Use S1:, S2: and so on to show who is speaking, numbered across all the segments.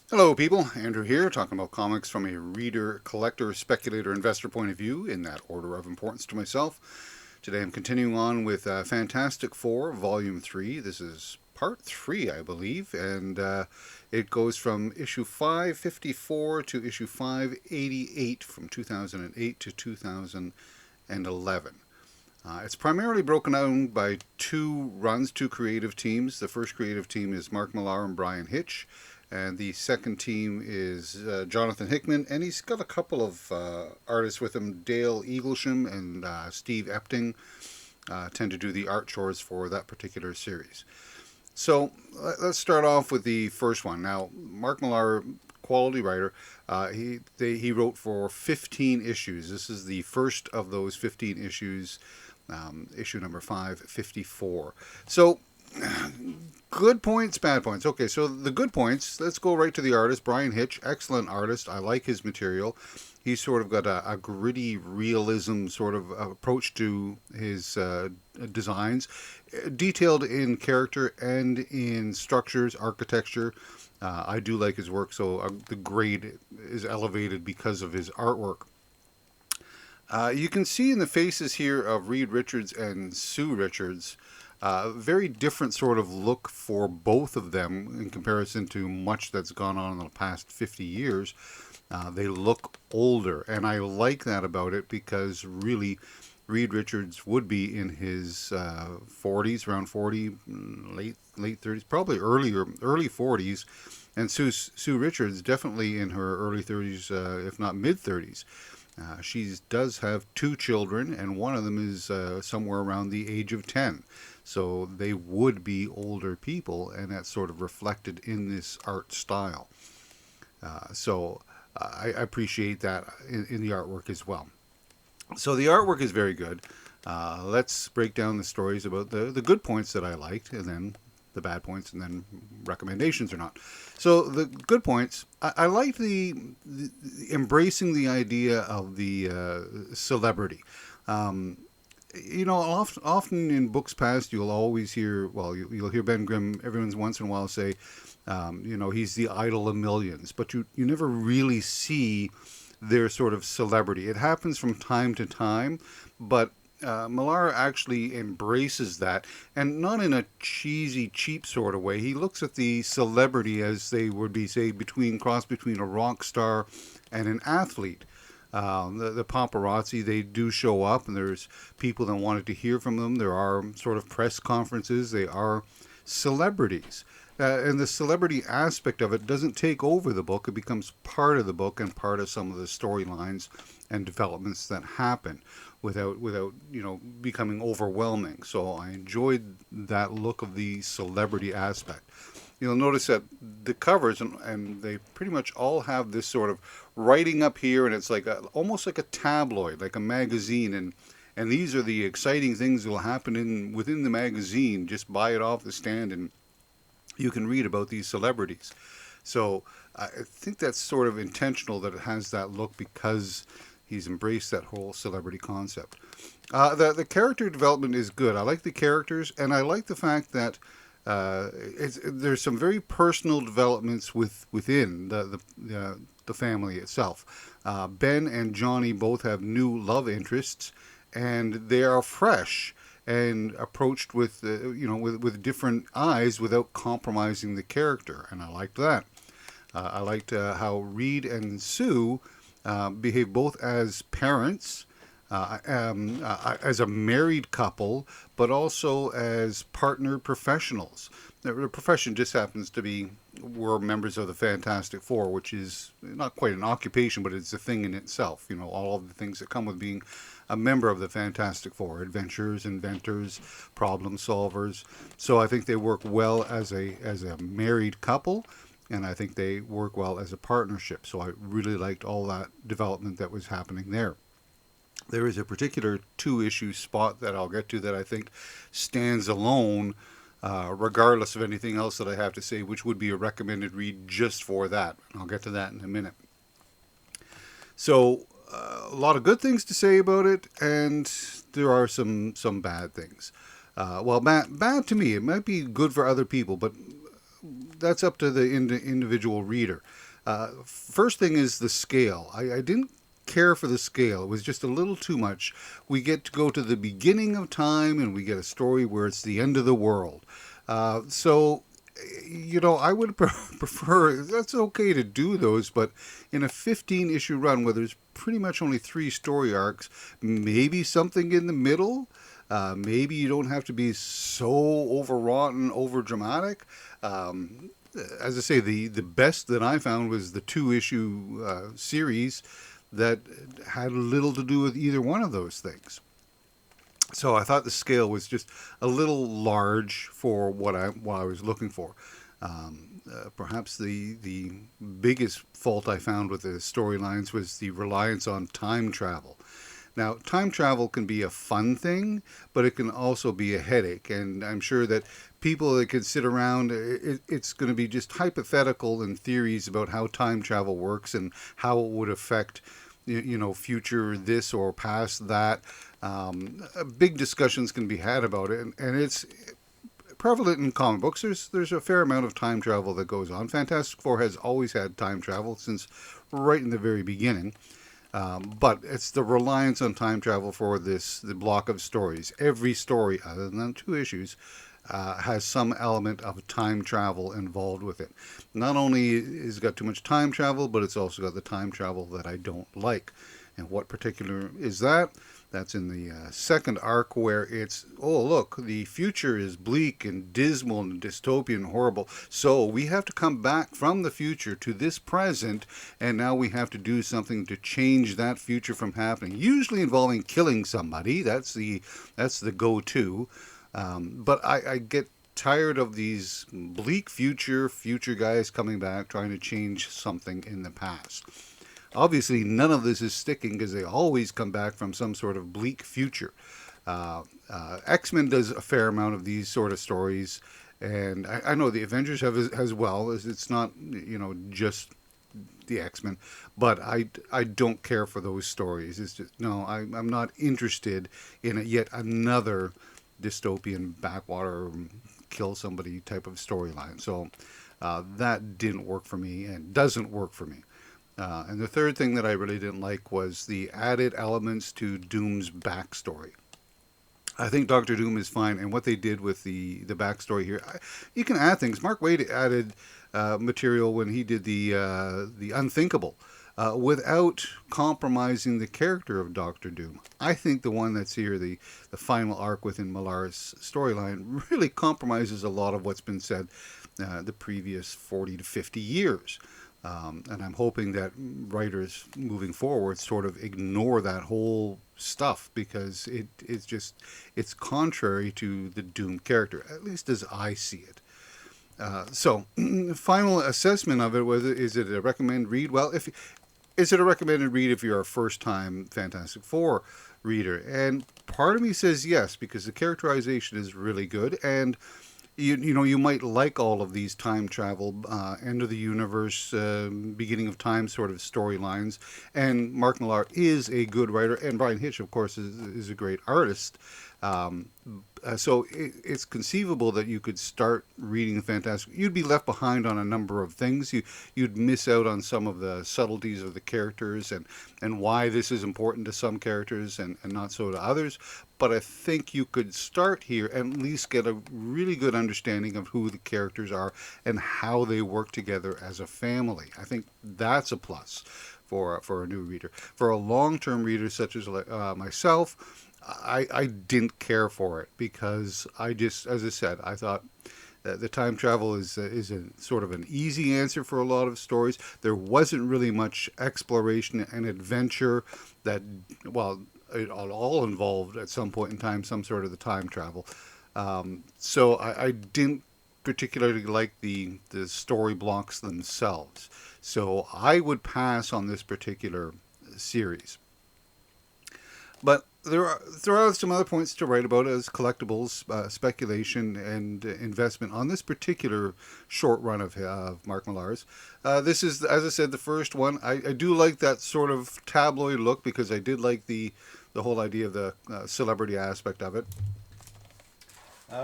S1: Hello, people. Andrew here, talking about comics from a reader, collector, speculator, investor point of view, in that order of importance to myself. Today I'm continuing on with Fantastic Four, Volume 3. This is part 3, I believe, and it goes from issue 554 to issue 588 from 2008 to 2011. It's primarily broken down by two runs, two creative teams. The first creative team is Mark Millar and Brian Hitch, and the second team is Jonathon Hickman, and he's got a couple of artists with him. Dale Eaglesham and Steve Epting tend to do the art chores for that particular series. So let's start off with the first one. Now, Mark Millar, quality writer, he wrote for 15 issues. This is the first of those 15 issues, issue number 554. So good points, bad points. Okay, so the good points, let's go right to the artist. Brian Hitch, excellent artist. I like his material. He's sort of got a gritty realism sort of approach to his designs, detailed in character and in structures, architecture. I do like his work, so the grade is elevated because of his artwork. You can see in the faces here of Reed Richards and Sue Richards, very different sort of look for both of them in comparison to much that's gone on in the past 50 years. They look older, and I like that about it because really Reed Richards would be in his 40s, around 40, late 30s, probably early 40s, and Sue Richards definitely in her early 30s, if not mid 30s. She does have two children, and one of them is somewhere around the age of 10. So they would be older people, and that's sort of reflected in this art style. So I appreciate that in the artwork as well. So the artwork is very good. Let's break down the stories about the good points that I liked, and then the bad points, and then recommendations or not. So the good points, I like the embracing the idea of the celebrity. Um, often in books past, you'll always hear, well, you'll hear Ben Grimm every once in a while say, he's the idol of millions, but you never really see their sort of celebrity. It happens from time to time, but Millar actually embraces that, and not in a cheesy, cheap sort of way. He looks at the celebrity as they would be, say, cross between a rock star and an athlete. The paparazzi, they do show up, and there's people that wanted to hear from them. There are sort of press conferences. They are celebrities. And the celebrity aspect of it doesn't take over the book. It becomes part of the book and part of some of the storylines and developments that happen without becoming overwhelming. So I enjoyed that look of the celebrity aspect. You'll notice that the covers and they pretty much all have this sort of writing up here, and it's like almost like a tabloid, like a magazine, and these are the exciting things that will happen within the magazine. Just buy it off the stand and you can read about these celebrities. So I think that's sort of intentional that it has that look because he's embraced that whole celebrity concept. The character development is good. I like the characters, and I like the fact that there's some very personal developments within the family itself. Ben and Johnny both have new love interests, and they are fresh and approached with different eyes without compromising the character, and I liked that. I liked how Reed and Sue behave both as parents, as a married couple, but also as partner professionals. Their profession just happens to be we're members of the Fantastic Four, which is not quite an occupation, but it's a thing in itself. All of the things that come with being a member of the Fantastic Four: adventurers, inventors, problem solvers. So I think they work well as a married couple, and I think they work well as a partnership. So I really liked all that development that was happening there. There is a particular two-issue spot that I'll get to that I think stands alone, regardless of anything else that I have to say, which would be a recommended read just for that. I'll get to that in a minute. So, a lot of good things to say about it, and there are some bad things. Bad to me. It might be good for other people, but that's up to the individual reader. First thing is the scale. I didn't care for the scale. It was just a little too much. We get to go to the beginning of time and we get a story where it's the end of the world. So, I would prefer, that's okay to do those, but in a 15 issue run where there's pretty much only 3 story arcs, maybe something in the middle. Maybe you don't have to be so overwrought and over dramatic. As I say, the best that I found was the 2 issue series that had little to do with either one of those things. So I thought the scale was just a little large for what I was looking for. Perhaps the biggest fault I found with the storylines was the reliance on time travel. Now, time travel can be a fun thing, but it can also be a headache. And I'm sure that people that can sit around, it's going to be just hypothetical and theories about how time travel works and how it would affect, future this or past that. Big discussions can be had about it, and it's prevalent in comic books. There's a fair amount of time travel that goes on. Fantastic Four has always had time travel since right in the very beginning. But it's the reliance on time travel for the block of stories. Every story, other than 2 issues, has some element of time travel involved with it. Not only has it got too much time travel, but it's also got the time travel that I don't like. And what particular is that? That's in the second arc where it's, oh, look, the future is bleak and dismal and dystopian and horrible. So we have to come back from the future to this present, and now we have to do something to change that future from happening, usually involving killing somebody. That's the go-to. But I get tired of these bleak future guys coming back trying to change something in the past. Obviously, none of this is sticking because they always come back from some sort of bleak future. X-Men does a fair amount of these sort of stories, and I know the Avengers have as well. It's not, just the X-Men, but I don't care for those stories. It's just, no, I'm not interested in yet another dystopian backwater kill somebody type of storyline. So that didn't work for me and doesn't work for me. And the third thing that I really didn't like was the added elements to Doom's backstory. I think Doctor Doom is fine, and what they did with the backstory here, you can add things. Mark Waid added material when he did the Unthinkable, without compromising the character of Doctor Doom. I think the one that's here, the final arc within Millar's storyline, really compromises a lot of what's been said the previous 40 to 50 years. And I'm hoping that writers moving forward sort of ignore that whole stuff because it's contrary to the Doom character, at least as I see it. So, final assessment of it was: is it a recommended read? Well, is it a recommended read if you're a first-time Fantastic Four reader? And part of me says yes, because the characterization is really good, and you might like all of these time travel, end of the universe, beginning of time sort of storylines. And Mark Millar is a good writer, and Brian Hitch, of course, is a great artist. So it's conceivable that you could start reading Fantastic. You'd be left behind on a number of things. You'd miss out on some of the subtleties of the characters and why this is important to some characters and not so to others. But I think you could start here and at least get a really good understanding of who the characters are and how they work together as a family. I think that's a plus for a new reader. For a long-term reader such as myself, I didn't care for it because I just, as I said, I thought that the time travel is a sort of an easy answer for a lot of stories. There wasn't really much exploration and adventure that, well, it all involved at some point in time some sort of the time travel. So I didn't particularly like the story blocks themselves. So I would pass on this particular series. But there are some other points to write about as collectibles, speculation, and investment on this particular short run of Mark Millar's. This is, as I said, the first one. I do like that sort of tabloid look because I did like the whole idea of the celebrity aspect of it.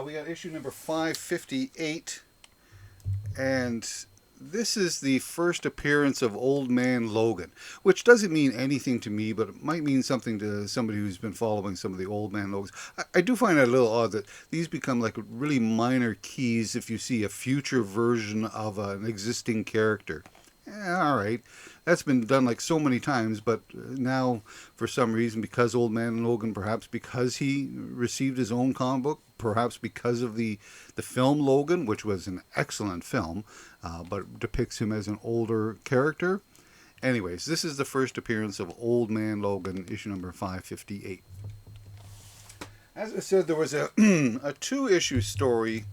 S1: We got issue number 558. And this is the first appearance of Old Man Logan, which doesn't mean anything to me, but it might mean something to somebody who's been following some of the Old Man Logans. I do find it a little odd that these become like really minor keys if you see a future version of an existing character. All right, that's been done like so many times, but now for some reason, because Old Man Logan, perhaps because he received his own comic book, perhaps because of the film Logan, which was an excellent film, but depicts him as an older character. Anyways, this is the first appearance of Old Man Logan, issue number 558. As I said, there was a a two-issue story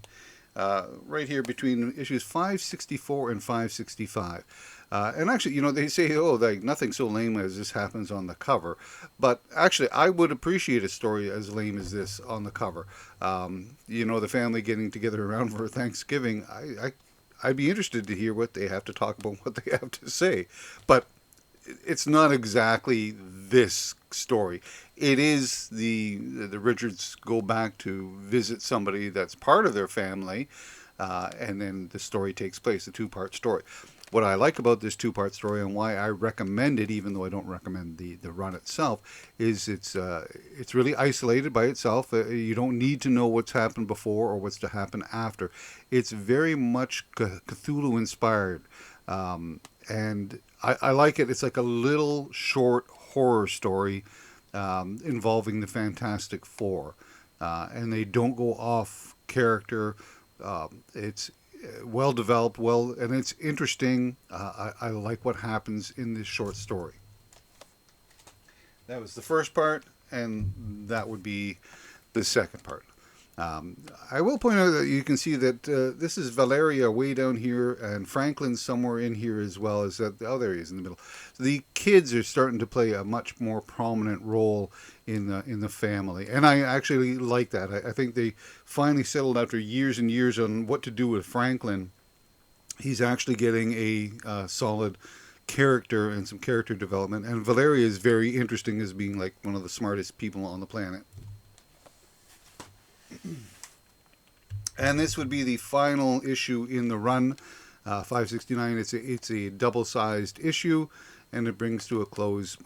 S1: right here between issues 564 and 565. And actually, they say, oh, like nothing so lame as this happens on the cover. But actually, I would appreciate a story as lame as this on the cover. The family getting together around for Thanksgiving. I'd be interested to hear what they have to talk about, what they have to say. But it's not exactly this story. It is the Richards go back to visit somebody that's part of their family, and then the story takes place, a two-part story. What I like about this two-part story and why I recommend it, even though I don't recommend the run itself, is it's really isolated by itself. You don't need to know what's happened before or what's to happen after. It's very much Cthulhu-inspired, and I like it. It's like a little short horror story involving the Fantastic Four, and they don't go off character. It's well developed, and it's interesting. I like what happens in this short story. That was the first part, and that would be the second part. I will point out that you can see that this is Valeria way down here, and Franklin somewhere in here as well as that. Oh, there he is in the middle. So the kids are starting to play a much more prominent role in the family, and I actually like that. I think they finally settled after years and years on what to do with Franklin. He's actually getting a solid character and some character development, and Valeria is very interesting as being like one of the smartest people on the planet. And this would be the final issue in the run, 569. It's a double-sized issue, and it brings to a close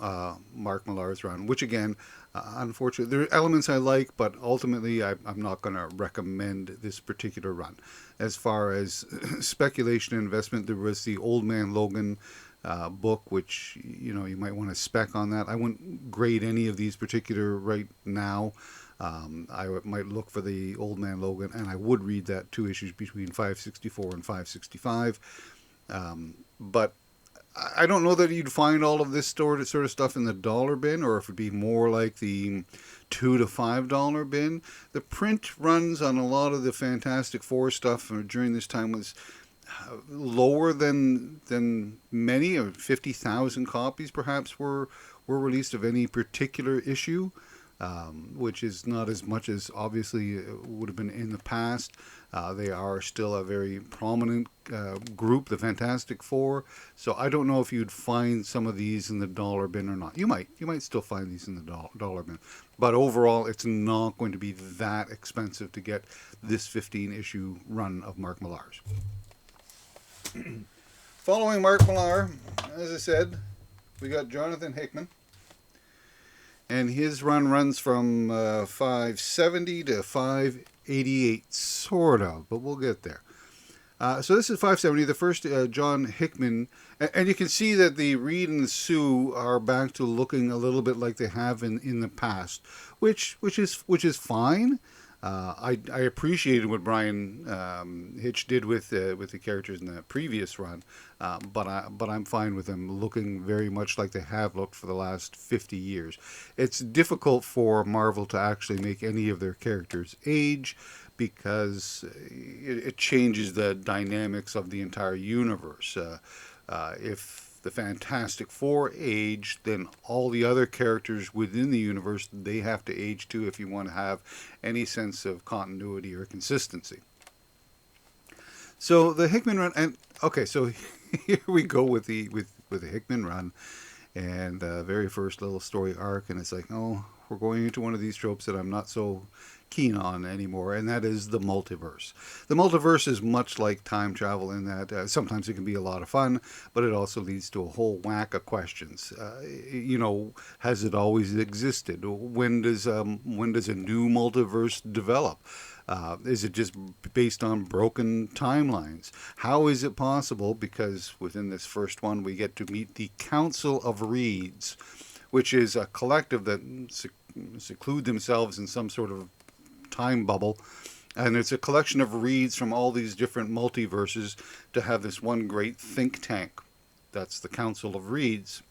S1: Mark Millar's run, which again, unfortunately, there are elements I like, but ultimately I'm not going to recommend this particular run. As far as speculation and investment, there was the Old Man Logan book, which you might want to spec on that. I wouldn't grade any of these particular right now. I might look for the Old Man Logan, and I would read that two issues between 564 and 565. But I don't know that you'd find all of this sort of stuff in the dollar bin, or if it'd be more like the $2 to $5 bin. The print runs on a lot of the Fantastic Four stuff during this time was lower than many, or 50,000 copies perhaps were released of any particular issue. Which is not as much as obviously would have been in the past. They are still a very prominent group, the Fantastic Four. So I don't know if you'd find some of these in the dollar bin or not. You might still find these in the dollar bin. But overall, it's not going to be that expensive to get this 15-issue run of Mark Millar's. Following Mark Millar, as I said, we got Jonathon Hickman. And his run runs from 570 to 588, sort of, but we'll get there. So this is 570, the first John Hickman, and you can see that the Reed and the Sue are back to looking a little bit like they have in the past, which is fine. I appreciated what Brian Hitch did with the characters in the previous run, but I'm fine with them looking very much like they have looked for the last 50 years. It's difficult for Marvel to actually make any of their characters age because it changes the dynamics of the entire universe. If the Fantastic Four age, then all the other characters within the universe, they have to age too if you want to have any sense of continuity or consistency. So the Hickman run, and okay, so here we go with the Hickman run, and the very first little story arc, and it's like, oh, we're going into one of these tropes that I'm not so keen on anymore, and that is the multiverse. The multiverse is much like time travel in that sometimes it can be a lot of fun, but it also leads to a whole whack of questions. Has it always existed? When does a new multiverse develop? Is it just based on broken timelines? How is it possible? Because within this first one, we get to meet the Council of Reeds, which is a collective that seclude themselves in some sort of time bubble, and it's a collection of reeds from all these different multiverses to have this one great think tank. That's the Council of Reeds.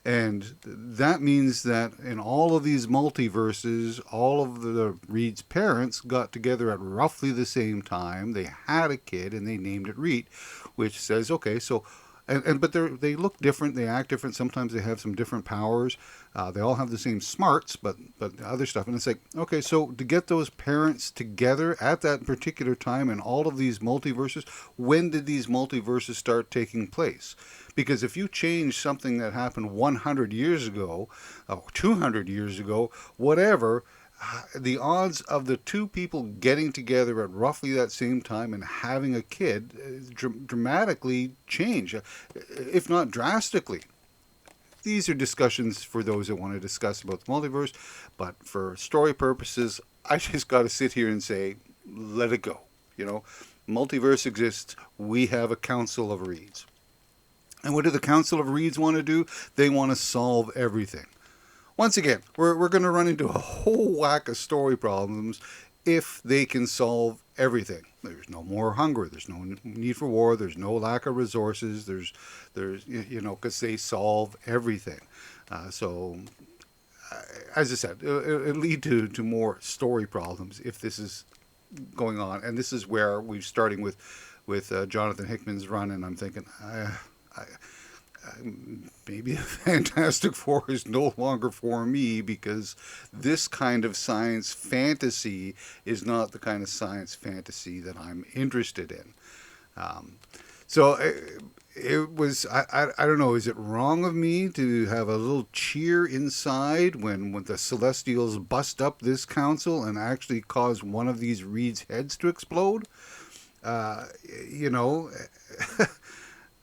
S1: And that means that in all of these multiverses, all of the Reed's parents got together at roughly the same time. They had a kid and they named it Reed, which says, okay, so but they look different, they act different. Sometimes they have some different powers. They all have the same smarts, but other stuff. And it's like, okay, so to get those parents together at that particular time in all of these multiverses, when did these multiverses start taking place? Because if you change something that happened 100 years ago, or 200 years ago, whatever, the odds of the two people getting together at roughly that same time and having a kid dramatically change, if not drastically. These are discussions for those that want to discuss about the multiverse, but for story purposes, I just got to sit here and say, let it go. Multiverse exists. We have a Council of Reeds. And what do the Council of Reeds want to do? They want to solve everything. Once again, we're going to run into a whole whack of story problems if they can solve everything. There's no more hunger. There's no need for war. There's no lack of resources. There's because they solve everything. So, as I said, it'll lead to more story problems if this is going on. And this is where we're starting with Jonathon Hickman's run, and I'm thinking, maybe the Fantastic Four is no longer for me, because this kind of science fantasy is not the kind of science fantasy that I'm interested in. So it was, I don't know, is it wrong of me to have a little cheer inside when the Celestials bust up this council and actually cause one of these Reed's heads to explode?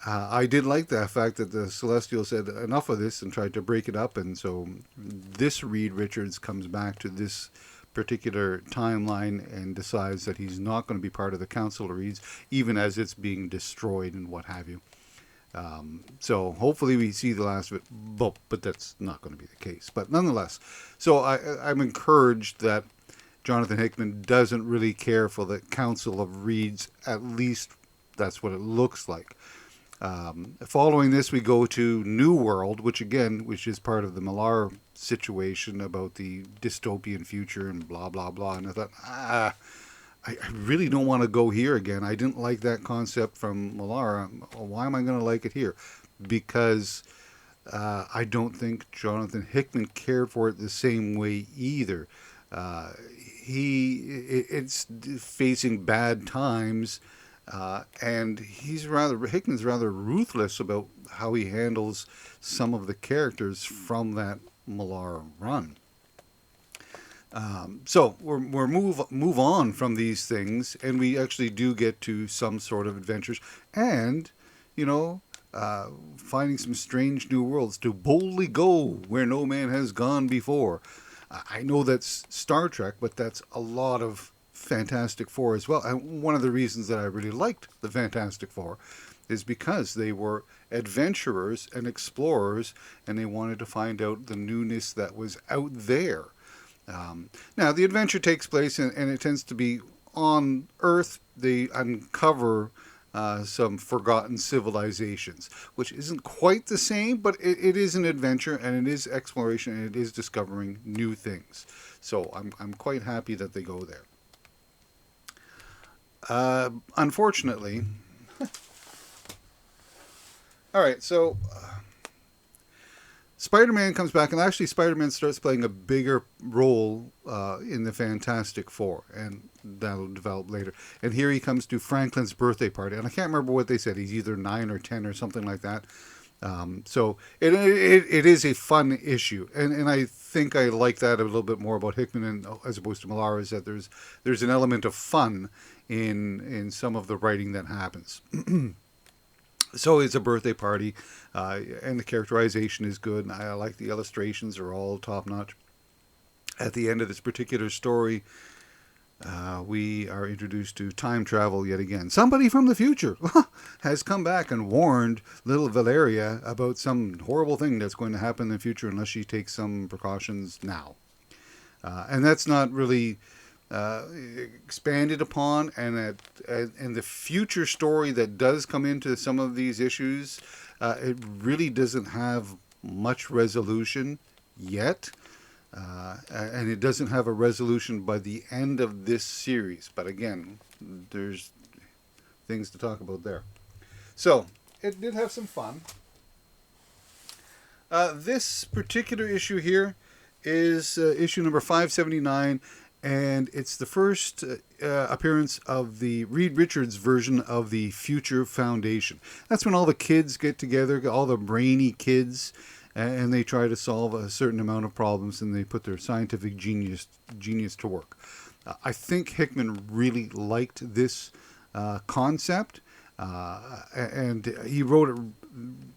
S1: I did like the fact that the Celestial said enough of this and tried to break it up, and so this Reed Richards comes back to this particular timeline and decides that he's not going to be part of the Council of Reeds, even as it's being destroyed and what have you. So hopefully we see the last of it, but that's not going to be the case. But nonetheless, so I'm encouraged that Jonathon Hickman doesn't really care for the Council of Reeds, at least that's what it looks like. Following this, we go to New World, which is part of the Millar situation about the dystopian future and blah, blah, blah. And I thought, I really don't want to go here again. I didn't like that concept from Millar. Why am I going to like it here? Because I don't think Jonathon Hickman cared for it the same way either. It's facing bad times. And Hickman's rather ruthless about how he handles some of the characters from that Millar run. So we're move on from these things, and we actually do get to some sort of adventures, and finding some strange new worlds to boldly go where no man has gone before. I know that's Star Trek, but that's a lot of Fantastic Four as well. And one of the reasons that I really liked the Fantastic Four is because they were adventurers and explorers, and they wanted to find out the newness that was out there. Now, the adventure takes place, and it tends to be on Earth. They uncover some forgotten civilizations, which isn't quite the same, but it is an adventure, and it is exploration, and it is discovering new things. So I'm quite happy that they go there. Unfortunately, all right, so Spider-Man comes back, and actually Spider-Man starts playing a bigger role in the Fantastic Four, and that'll develop later. And here he comes to Franklin's birthday party, and I can't remember what they said. He's either 9 or 10 or something like that. So it is a fun issue, and I think I like that a little bit more about Hickman as opposed to Millar, is that there's an element of fun in some of the writing that happens. So it's a birthday party, and the characterization is good. And I like the illustrations; are all top notch. At the end of this particular story, we are introduced to time travel yet again. Somebody from the future has come back and warned little Valeria about some horrible thing that's going to happen in the future unless she takes some precautions now. And that's not really expanded upon. And the future story that does come into some of these issues, it really doesn't have much resolution yet. And it doesn't have a resolution by the end of this series. But again, there's things to talk about there. So, it did have some fun. This particular issue here is issue number 579, and it's the first appearance of the Reed Richards version of the Future Foundation. That's when all the kids get together, all the brainy kids, and they try to solve a certain amount of problems, and they put their scientific genius to work. I think Hickman really liked this concept, and he wrote it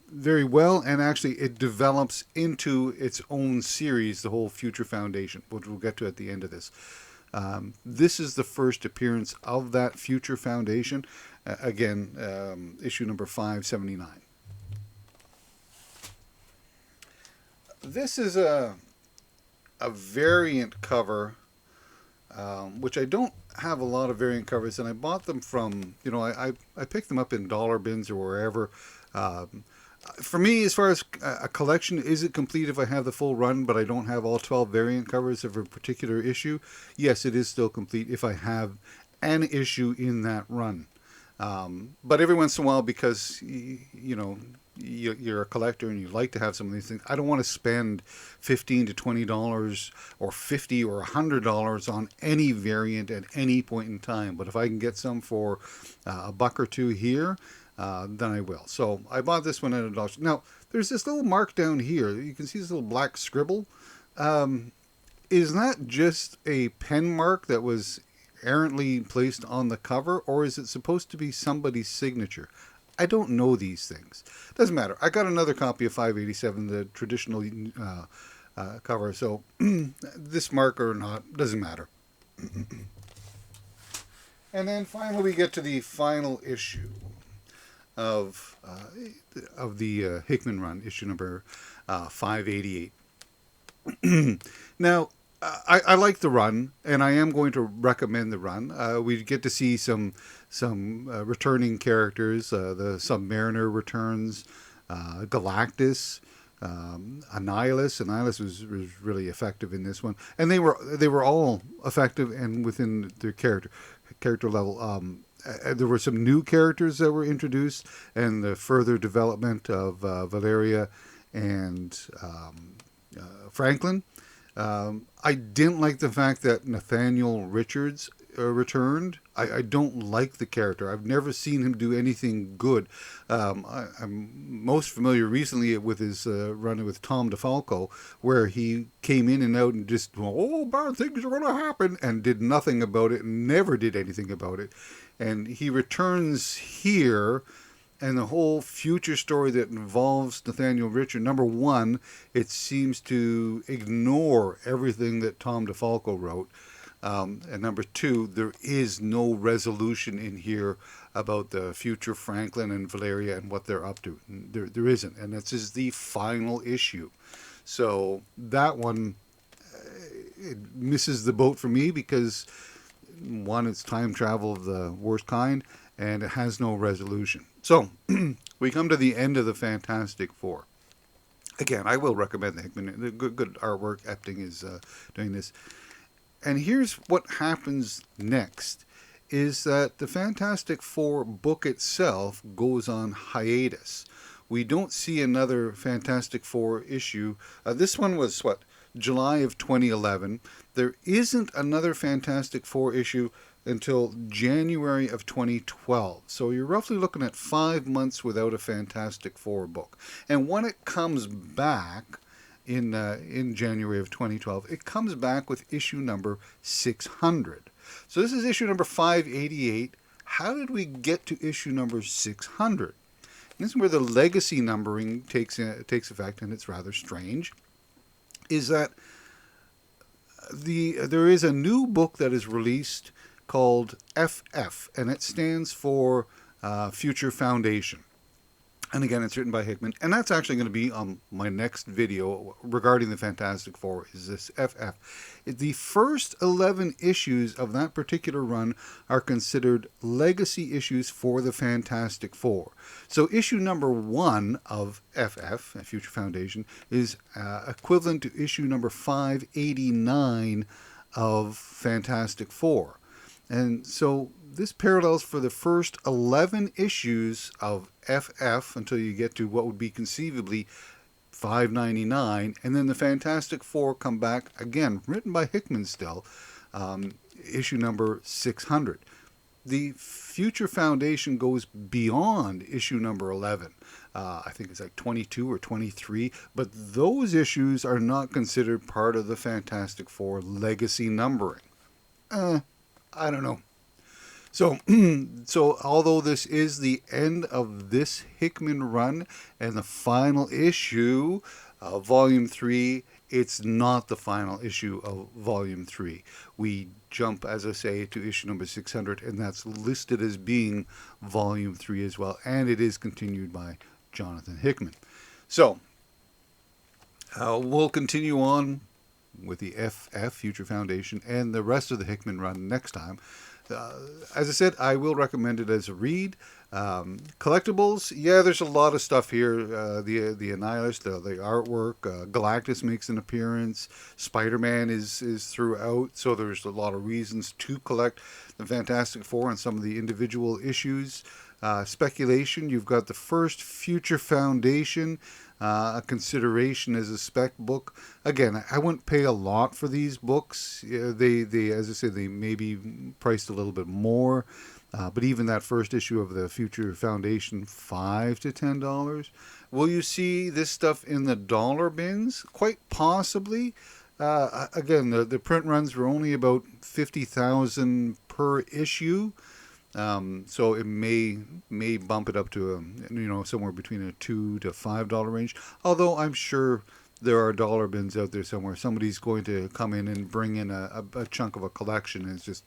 S1: very well, and actually it develops into its own series, the whole Future Foundation, which we'll get to at the end of this. This is the first appearance of that Future Foundation, again, issue number 579. This is a variant cover, which I don't have a lot of variant covers, and I bought them from, I picked them up in dollar bins or wherever. For me, as far as a collection, is it complete if I have the full run, but I don't have all 12 variant covers of a particular issue? Yes, it is still complete if I have an issue in that run. But every once in a while, because, you're a collector and you like to have some of these things, I don't want to spend $15 to $20 or $50 or $100 on any variant at any point in time. But if I can get some for a buck or two here, then I will. So I bought this one at $1. Now, there's this little mark down here. You can see this little black scribble. Is that just a pen mark that was errantly placed on the cover, or is it supposed to be somebody's signature? I don't know these things. Doesn't matter. I got another copy of 587, the traditional cover, so this mark or not, doesn't matter. And then finally we get to the final issue of the Hickman run, issue number 588. Now, I like the run, and I am going to recommend the run. We get to see some returning characters. The Submariner returns, Galactus, Annihilus. Annihilus was really effective in this one, and they were all effective and within their character level. There were some new characters that were introduced, and the further development of Valeria and Franklin. I didn't like the fact that Nathaniel Richards returned. I don't like the character. I've never seen him do anything good. I'm most familiar recently with his run with Tom DeFalco, where he came in and out and just, bad things are going to happen, and did nothing about it, and never did anything about it. And he returns here, and the whole future story that involves Nathaniel Richards, number one, it seems to ignore everything that Tom DeFalco wrote. And number two, there is no resolution in here about the future Franklin and Valeria and what they're up to. There isn't. And this is the final issue. So that one, it misses the boat for me because, one, it's time travel of the worst kind, and it has no resolution. So, we come to the end of the Fantastic Four. Again, I will recommend the Hickman. The good artwork. Epting is doing this. And here's what happens next, is that the Fantastic Four book itself goes on hiatus. We don't see another Fantastic Four issue. This one was, July of 2011. There isn't another Fantastic Four issue until January of 2012. So you're roughly looking at 5 months without a Fantastic Four book. And when it comes back in January of 2012, it comes back with issue number 600. So this is issue number 588. How did we get to issue number 600? This is where the legacy numbering takes effect, and it's rather strange. Is that there is a new book that is released called FF, and it stands for Future Foundation. And again, it's written by Hickman, and that's actually going to be on my next video regarding the Fantastic Four, is this FF. The first 11 issues of that particular run are considered legacy issues for the Fantastic Four. So issue number 1 of FF, Future Foundation, is equivalent to issue number 589 of Fantastic Four. And so this parallels for the first 11 issues of FF until you get to what would be conceivably 599, and then the Fantastic Four come back again, written by Hickman still, issue number 600. The Future Foundation goes beyond issue number 11. I think it's like 22 or 23, but those issues are not considered part of the Fantastic Four legacy numbering. I don't know. So, although this is the end of this Hickman run and the final issue of Volume 3, it's not the final issue of Volume 3. We jump, as I say, to issue number 600, and that's listed as being Volume 3 as well, and it is continued by Jonathon Hickman. So, we'll continue on with the FF, Future Foundation, and the rest of the Hickman run next time. As I said, I will recommend it as a read. Collectibles, yeah, there's a lot of stuff here. The Annihilus, the artwork, Galactus makes an appearance. Spider-Man is throughout, so there's a lot of reasons to collect the Fantastic Four and some of the individual issues. Speculation, you've got the first Future Foundation, a consideration as a spec book. Again, I wouldn't pay a lot for these books. They as I said, they may be priced a little bit more, but even that first issue of the Future Foundation, $5 to $10. Will you see this stuff in the dollar bins? Quite possibly. Again, the print runs were only about 50,000 per issue. So it may bump it up to somewhere between a $2 to $5 range. Although I'm sure there are dollar bins out there somewhere. Somebody's going to come in and bring in a chunk of a collection. And it's just,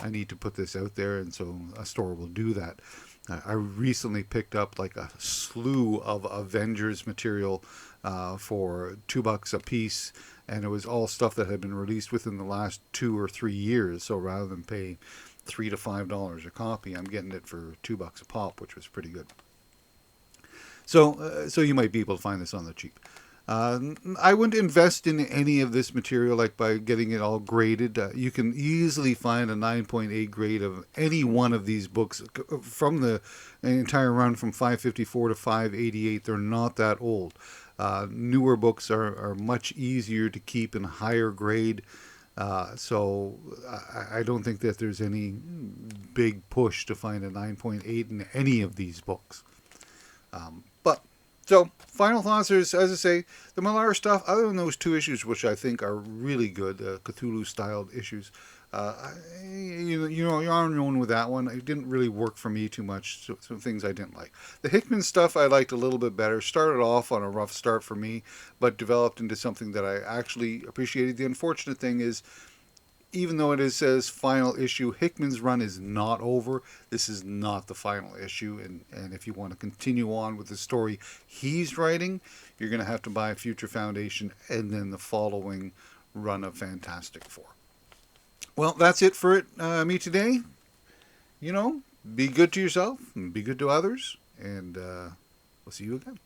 S1: I need to put this out there, and so a store will do that. I recently picked up like a slew of Avengers material for $2 a piece, and it was all stuff that had been released within the last 2 or 3 years. So rather than pay $3 to $5 a copy, I'm getting it for $2 a pop, which was pretty good. So you might be able to find this on the cheap. I wouldn't invest in any of this material like by getting it all graded. You can easily find a 9.8 grade of any one of these books from the entire run from 554 to 588. They're not that old. Newer books are much easier to keep in higher grade. So I don't think that there's any big push to find a 9.8 in any of these books. So final thoughts is, as I say, the Millar stuff, other than those 2 issues, which I think are really good, Cthulhu-styled issues, you're on your own with that one. It didn't really work for me too much, so some things I didn't like. The Hickman stuff I liked a little bit better. Started off on a rough start for me, but developed into something that I actually appreciated. The unfortunate thing is, even though it says final issue, Hickman's run is not over. This is not the final issue, and if you want to continue on with the story he's writing, you're going to have to buy Future Foundation and then the following run of Fantastic Four. Well, that's it for me today. Be good to yourself and be good to others, and we'll see you again.